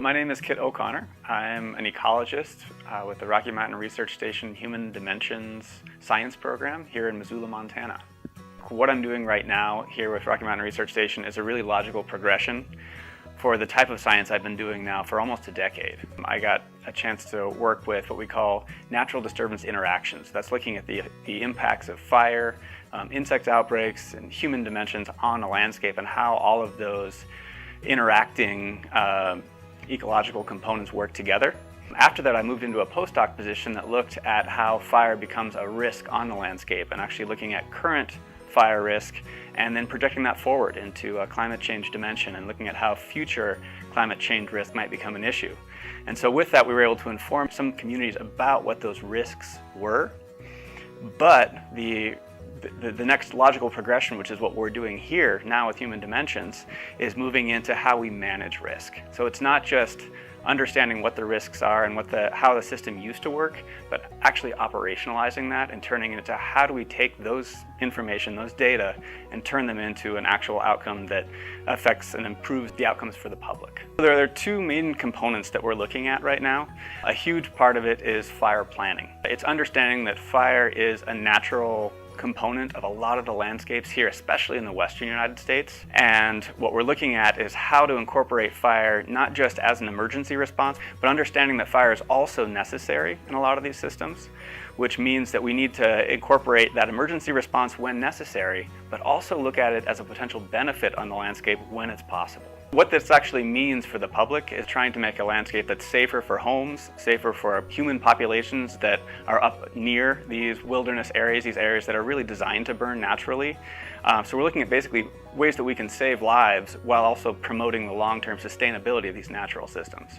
My name is Kit O'Connor. I'm an ecologist with the Rocky Mountain Research Station Human Dimensions Science Program here in Missoula, Montana. What I'm doing right now here with Rocky Mountain Research Station is a really logical progression for the type of science I've been doing now for almost a decade. I got a chance to work with what we call natural disturbance interactions. That's looking at the impacts of fire, insect outbreaks, and human dimensions on a landscape and how all of those interacting ecological components work together. After that, I moved into a postdoc position that looked at how fire becomes a risk on the landscape and actually looking at current fire risk and then projecting that forward into a climate change dimension and looking at how future climate change risk might become an issue. And so with that, we were able to inform some communities about what those risks were, but the next logical progression, which is what we're doing here now with Human Dimensions, is moving into how we manage risk. So it's not just understanding what the risks are and how the system used to work, but actually operationalizing that and turning it into how do we take those information, those data, and turn them into an actual outcome that affects and improves the outcomes for the public. There are two main components that we're looking at right now. A huge part of it is fire planning. It's understanding that fire is a natural component of a lot of the landscapes here, especially in the western United States. And what we're looking at is how to incorporate fire not just as an emergency response, but understanding that fire is also necessary in a lot of these systems, which means that we need to incorporate that emergency response when necessary, but also look at it as a potential benefit on the landscape when it's possible. What this actually means for the public is trying to make a landscape that's safer for homes, safer for human populations that are up near these wilderness areas, these areas that are really designed to burn naturally. So we're looking at basically ways that we can save lives while also promoting the long-term sustainability of these natural systems.